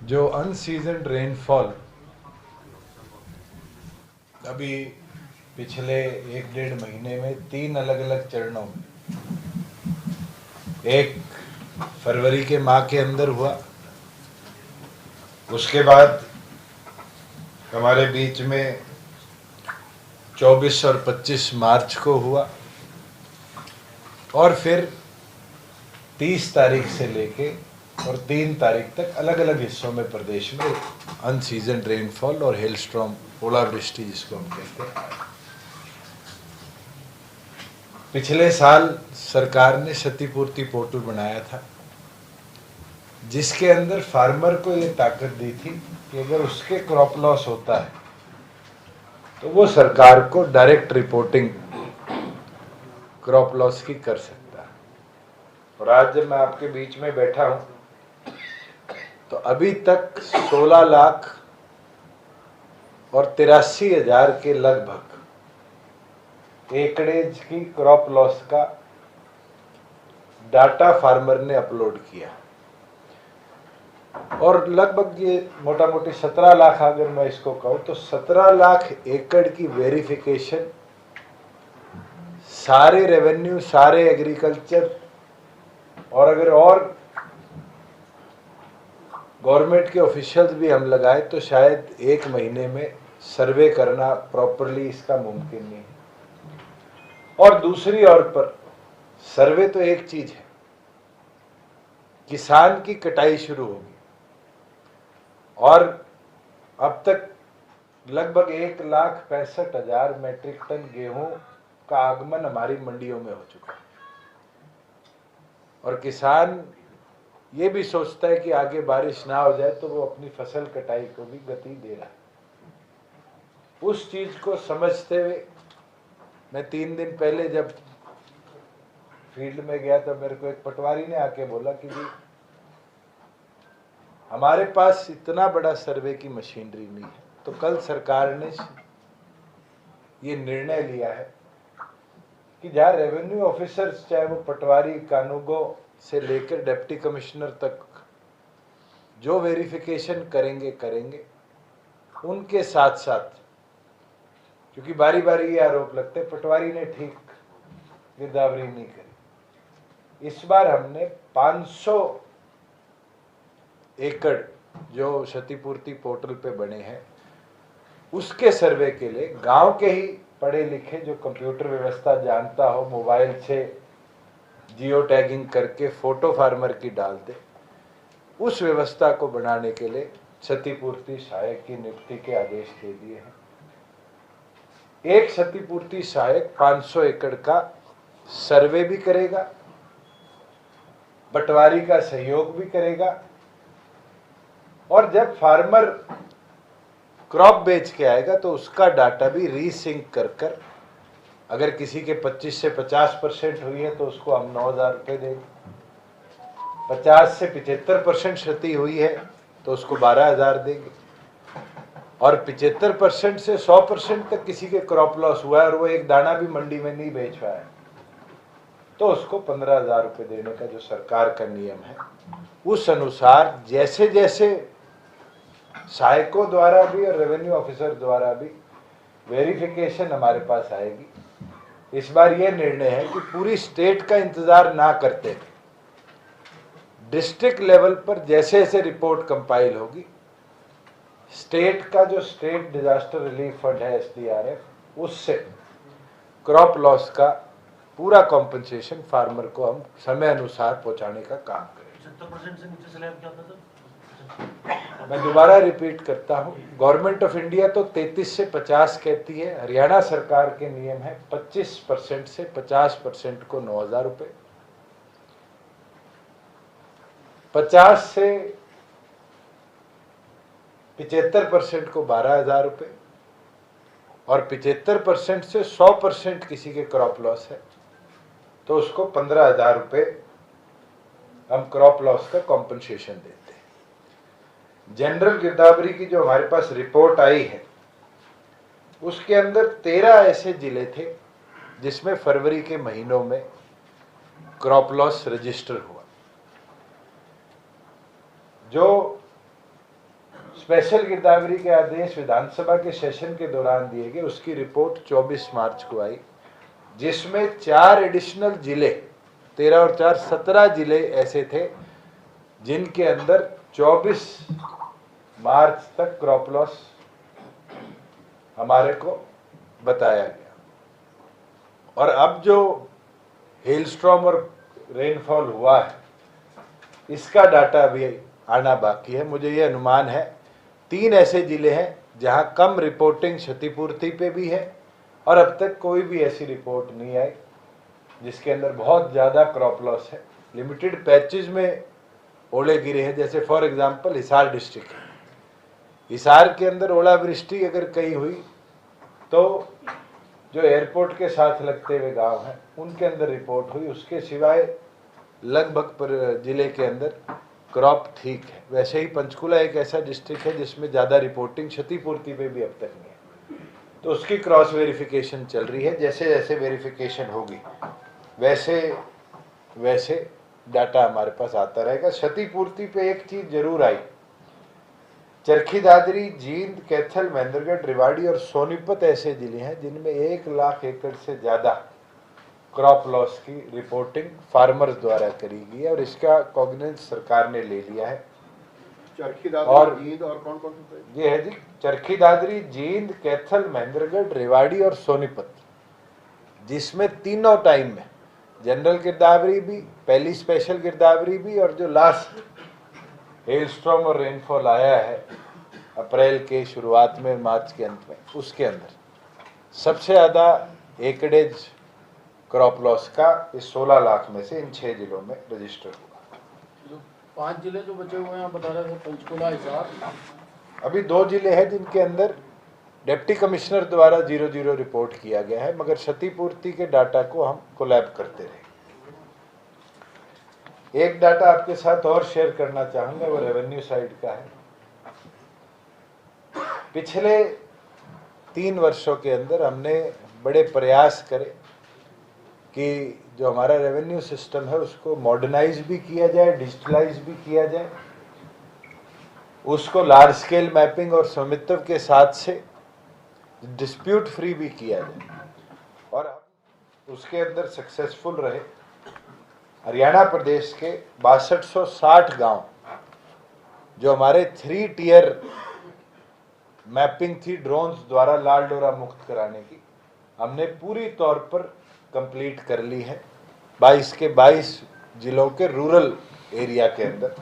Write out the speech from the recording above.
जो अनसीजन्ड रेनफॉल अभी पिछले 1-1.5 महीने में 3 अलग अलग चरणों में, एक फरवरी के माह के अंदर हुआ, उसके बाद हमारे बीच में 24 और 25 मार्च को हुआ, और फिर 30 तारीख से लेके और 3 तारीख तक अलग अलग हिस्सों में प्रदेश में अनसीजन रेनफॉल और हेलस्टॉर्म, ओलावृष्टि जिसको हम कहते हैं। पिछले साल सरकार ने क्षतिपूर्ति पोर्टल बनाया था, जिसके अंदर फार्मर को ये ताकत दी थी कि अगर उसके क्रॉप लॉस होता है तो वो सरकार को डायरेक्ट रिपोर्टिंग क्रॉप लॉस की कर सकता है। और आज जब मैं आपके बीच में बैठा हूं तो अभी तक 16 लाख और 83,000 के लगभग एकड़ेज की क्रॉप लॉस का डाटा फार्मर ने अपलोड किया, और लगभग ये मोटा मोटी 17 लाख, अगर मैं इसको कहूं तो 17 लाख एकड़ की वेरिफिकेशन सारे रेवेन्यू, सारे एग्रीकल्चर, और अगर और गवर्नमेंट के ऑफिशियल्स भी हम लगाए तो शायद 1 महीने में सर्वे करना प्रॉपरली इसका मुमकिन नहीं है। और दूसरी ओर पर सर्वे तो एक चीज है, किसान की कटाई शुरू होगी, और अब तक लगभग 1,65,000 मैट्रिक टन गेहूं का आगमन हमारी मंडियों में हो चुका है। और किसान ये भी सोचता है कि आगे बारिश ना हो जाए तो वो अपनी फसल कटाई को भी गति दे रहा है। उस चीज को समझते हुए मैं 3 दिन पहले जब फील्ड में गया तो मेरे को एक पटवारी ने आके बोला कि जी हमारे पास इतना बड़ा सर्वे की मशीनरी नहीं है। तो कल सरकार ने ये निर्णय लिया है कि जहाँ रेवेन्यू ऑफिसर्स, चाहे वो पटवारी, कानूगो से लेकर डिप्टी कमिश्नर तक जो वेरिफिकेशन करेंगे, उनके साथ साथ, क्योंकि बारी बारी ये आरोप लगते हैं पटवारी ने ठीक गिरदावरी नहीं करी, इस बार हमने 500 एकड़ जो क्षतिपूर्ति पोर्टल पे बने हैं उसके सर्वे के लिए गांव के ही पढ़े लिखे, जो कंप्यूटर व्यवस्था जानता हो, मोबाइल से जियो टैगिंग करके फोटो फार्मर की डाल दे, उस व्यवस्था को बनाने के लिए क्षतिपूर्ति सहायक की नियुक्ति के आदेश दे दिए हैं। एक क्षतिपूर्ति सहायक 500 एकड़ का सर्वे भी करेगा, पटवारी का सहयोग भी करेगा, और जब फार्मर क्रॉप बेच के आएगा तो उसका डाटा भी रीसिंक कर अगर किसी के 25 से 50% हुई है तो उसको हम 9,000 रुपये देंगे, 50 से 75% क्षति हुई है तो उसको 12,000 देंगे, और 75% से 100% तक किसी के क्रॉप लॉस हुआ है और वो एक दाना भी मंडी में नहीं बेच पाया तो उसको 15,000 रुपये देने का जो सरकार का नियम है, उस अनुसार जैसे जैसे सहायकों द्वारा भी और रेवेन्यू ऑफिसर द्वारा भी वेरिफिकेशन हमारे पास आएगी। इस बार यह निर्णय है कि पूरी स्टेट का इंतजार ना करते, डिस्ट्रिक्ट लेवल पर जैसे जैसे रिपोर्ट कंपाइल होगी, स्टेट का जो स्टेट डिजास्टर रिलीफ फंड है SDRF, उससे क्रॉप लॉस का पूरा कॉम्पनसेशन फार्मर को हम समय अनुसार पहुंचाने का काम करें। 70% से नीचे स्लैब क्या होता था? मैं दोबारा रिपीट करता हूं, गवर्नमेंट ऑफ इंडिया तो 33 से 50 कहती है, हरियाणा सरकार के नियम है 25% से 50% को 9,000 रुपये, 50 से 75% को 12,000 रुपये, और 75% से 100% किसी के क्रॉप लॉस है तो उसको 15,000 रुपये हम क्रॉप लॉस का कॉम्पनसेशन देते हैं। जनरल गिरदावरी की जो हमारे पास रिपोर्ट आई है उसके अंदर 13 ऐसे जिले थे जिसमें फरवरी के महीनों में क्रॉप लॉस रजिस्टर हुआ। जो स्पेशल गिरदावरी के आदेश विधानसभा के सेशन के दौरान दिए गए, उसकी रिपोर्ट 24 मार्च को आई, जिसमें 4 एडिशनल जिले, 13 और 4 17 जिले ऐसे थे जिनके अंदर 24 मार्च तक क्रॉप लॉस हमारे को बताया गया। और अब जो हेलस्टॉर्म और रेनफॉल हुआ है, इसका डाटा भी आना बाकी है। मुझे ये अनुमान है 3 ऐसे जिले हैं जहां कम रिपोर्टिंग क्षतिपूर्ति पे भी है, और अब तक कोई भी ऐसी रिपोर्ट नहीं आई जिसके अंदर बहुत ज़्यादा क्रॉप लॉस है। लिमिटेड पैचेज में ओले गिरे हैं, जैसे फॉर एग्जांपल हिसार डिस्ट्रिक्ट है। हिसार के अंदर ओलावृष्टि अगर कहीं हुई तो जो एयरपोर्ट के साथ लगते हुए गांव हैं उनके अंदर रिपोर्ट हुई, उसके सिवाय लगभग पर जिले के अंदर क्रॉप ठीक है। वैसे ही पंचकुला एक ऐसा डिस्ट्रिक्ट है जिसमें ज़्यादा रिपोर्टिंग क्षतिपूर्ति पे भी अब तक नहीं है, तो उसकी क्रॉस वेरिफिकेशन चल रही है। जैसे जैसे वेरिफिकेशन होगी वैसे वैसे डाटा हमारे पास आता रहेगा। क्षतिपूर्ति पे एक चीज़ जरूर आई, चरखी दादरी, जींद, कैथल, महेंद्रगढ़, रेवाड़ी और सोनीपत ऐसे जिले हैं जिनमें 1 लाख एकड़ से ज़्यादा क्रॉप लॉस की रिपोर्टिंग फार्मर्स द्वारा करी गई है, और इसका कॉग्निजेंस सरकार ने ले लिया है। चरखी दादरी, जींद और कौन कौन से? ये है जी, चरखी दादरी, जींद, कैथल, महेंद्रगढ़, रेवाड़ी और सोनीपत, जिसमें तीनों टाइम में जनरल गिरदावरी भी, पहली स्पेशल गिरदावरी भी, और जो लास्ट हेलस्टॉर्म और रेनफॉल आया है अप्रैल के शुरुआत में, मार्च के अंत में, उसके अंदर सबसे ज़्यादा एकड़ेज क्रॉप लॉस का इस 16 लाख में से इन 6 जिलों में रजिस्टर हुआ। जो 5 जिले जो बचे हुए हैं आप बता रहे थे, पंचकुला, हिसार, अभी 2 जिले हैं जिनके अंदर डिप्टी कमिश्नर द्वारा 00 रिपोर्ट किया गया है, मगर क्षतिपूर्ति के डाटा को हम कोलैब करते रहे। एक डाटा आपके साथ और शेयर करना चाहूंगा, वो रेवेन्यू साइड का है। पिछले 3 वर्षों के अंदर हमने बड़े प्रयास करे कि जो हमारा रेवेन्यू सिस्टम है उसको मॉडर्नाइज भी किया जाए, डिजिटलाइज भी किया जाए, उसको लार्ज स्केल मैपिंग और स्वामित्व के साथ से डिस्प्यूट फ्री भी किया जाए, और हम उसके अंदर सक्सेसफुल रहे। हरियाणा प्रदेश के 6260 गांव जो हमारे 3 टियर मैपिंग थी ड्रोन्स द्वारा लाल डोरा मुक्त कराने की, हमने पूरी तौर पर कंप्लीट कर ली है 22 के 22 जिलों के रूरल एरिया के अंदर।